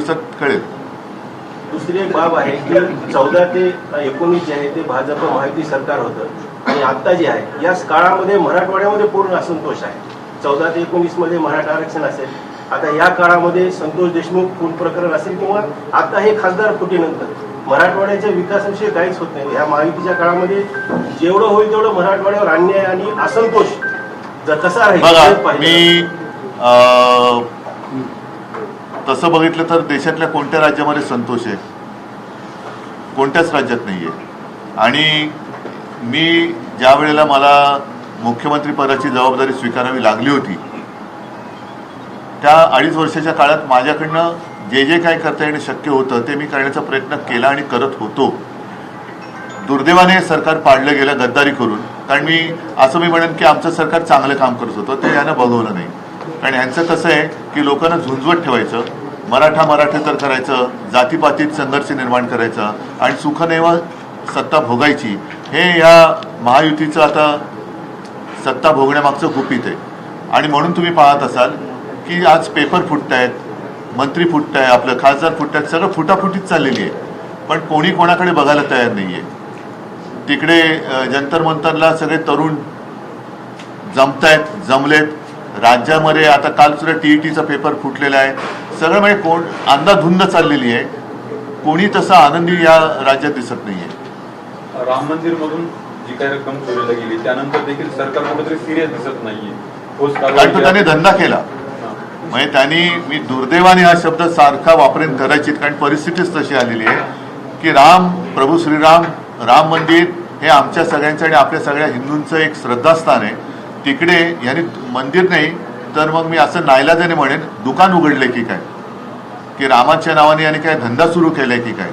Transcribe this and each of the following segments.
दिवसात कळेल. दुसरी एक बाब आहे की 14 ते 19 जे आहे ते भाजप महायुती सरकार होतं आणि आता जे आहे या काळामध्ये मराठवाड्यामध्ये पूर्ण असंतोष आहे. 14 ते 19 मध्ये मराठा आरक्षण असेल, आता या काळामध्ये संतोष देशमुख खून प्रकरण असेल किंवा आता हे खासदार फुटीनंतर मराठवाड्याच्या विकासाविषयी काहीच होत नाही. या महायुतीच्या काळामध्ये जेवढं होईल तेवढं मराठवाड्यावर अन्याय आणि असंतोष जर कसा राहील. मी तसं बघितलं तर देशातल्या कोणत्या राज्यामध्ये संतोष आहे? कोणत्याच राज्यात नाहीये. आणि मी ज्या वेळेला मला मुख्यमंत्री पदाची जबाबदारी स्वीकारावी लागली होती त्या 2.5 वर्षाच्या काळात माझ्याकडनं जे जे काय करता येणं शक्य होतं ते मी करण्याचा प्रयत्न केला आणि करत होतो. दुर्दैवाने सरकार पाडलं गेलं गद्दारी करून. कारण मी म्हणेन की आमचं सरकार चांगलं काम करत होतं, ते यानं बघवलं नाही. कारण ह्यांचं कसं आहे की लोकांना झुंजवत ठेवायचं, मराठेतर करायचं, जातीपातीत संघर्ष निर्माण करायचा आणि सुखनेव सत्ता भोगायची. हे या महायुतीचं आता सत्ता भोगण्यामागचं गुपित आहे. आणि म्हणून तुम्ही पाहत असाल की आज पेपर फुटतायत, मंत्री फुटताय, आपलं खासदार फुटतायत, सगळं फुटाफुटीत चाललेली आहे. पण कोणी कोणाकडे बघायला तयार नाहीये. तिकडे जंतर मंतरला सगळे तरुण जमलेत. राज्यामध्ये आता काल सुद्धा टीईटीचा पेपर फुटलेला आहे. सगळं म्हणजे कोण अंधाधुंद चाललेली आहे. कोणी तसा आनंदी या राज्यात दिसत नाहीये. राम मंदिर मधून जी काही रक्कम चोरीला गेली त्यानंतर देखील सरकार कुठेतरी सिरियस दिसत नाहीये. कारण तो त्याने धंदा केला. म्हणजे त्यांनी, मी दुर्दैवाने हा शब्द सारखा वापरेन कदाचित, कारण परिस्थितीच तशी आलेली आहे की प्रभू श्रीराम राम मंदिर हे आमच्या सगळ्यांचं आणि आपल्या सगळ्या हिंदूंचं एक श्रद्धास्थान आहे. तिकडे यांनी मंदिर नाही तर मग मी असं नाईलाजाने म्हणेन दुकान उघडले की काय, की रामाच्या नावाने यांनी काय धंदा सुरू केलाय की काय.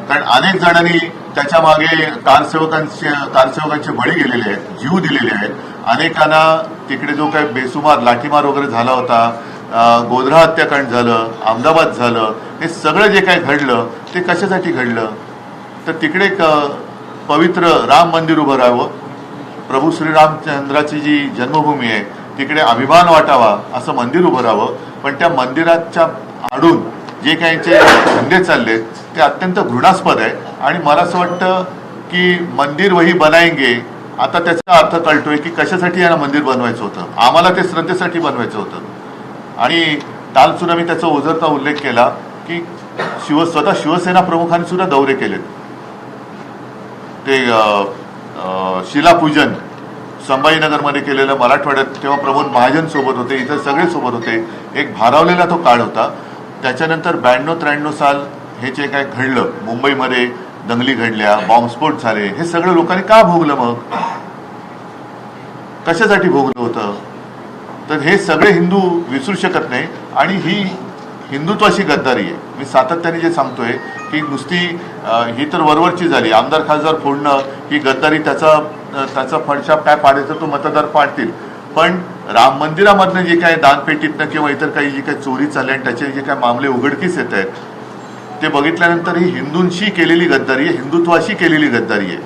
कारण अनेक जणांनी त्याच्या मागे कारसेवकांचे बळी गेलेले आहेत, जीव दिलेले आहेत. अनेकांना तिकडे जो काय बेसुमार लाठीमार वगैरे झाला होता, गोधरा हत्याकांड झालं, अहमदाबाद झालं, हे सगळं जे काय घडलं ते कशासाठी घडलं? तर तिकडे एक पवित्र राम मंदिर उभं राहावं, प्रभू श्रीरामचंद्राची जी जन्मभूमी आहे तिकडे अभिमान वाटावा असं मंदिर उभं राहावं. पण त्या मंदिराच्या आडून जे काही धंदे चालले ते अत्यंत घृणास्पद आहे. आणि मला असं वाटतं की मंदिर वही बनाएंगे, आता त्याचा अर्थ कळतोय की कशासाठी यांना मंदिर बनवायचं होतं. आम्हाला ते श्रद्धेसाठी बनवायचं होतं. आणि काल सुद्धा मी त्याचा ओझरता उल्लेख केला की स्वतः शिवसेना प्रमुखांनी सुद्धा दौरे केलेत. ते शिलापूजन संभाजीनगरमध्ये केलेलं मराठवाड्यात, तेव्हा प्रमोद महाजन सोबत होते, इतर सगळे सोबत होते. एक भारावलेला तो काळ होता. त्याच्यानंतर 92-93 साल हे जे काय घडलं, मुंबईमध्ये दंगली घडल्या, बॉम्बस्फोट झाले, हे सगळं लोकांनी का भोगलं? मग कशासाठी भोगलं होतं? तर हे सगळे हिंदू विसरू शकत नाही. आणि ही हिंदुत्वाशी गद्दारी आहे. मी सातत्याने जे सांगतोय की नुसती ही तर वरवरची झाली, आमदार खासदार फोडणं ही गद्दारी, त्याचा फडशा काय पाडायचा तो मतदार पाडतील. पण राम मंदिरामधनं जे काय दानपेटीतनं किंवा इतर काही जी काही चोरी चालली आणि त्याचे जे काय मामले उघडकीस येत आहेत ते बघितल्यानंतर ही हिंदूंशी केलेली गद्दारी आहे, हिंदुत्वाशी केलेली गद्दारी आहे.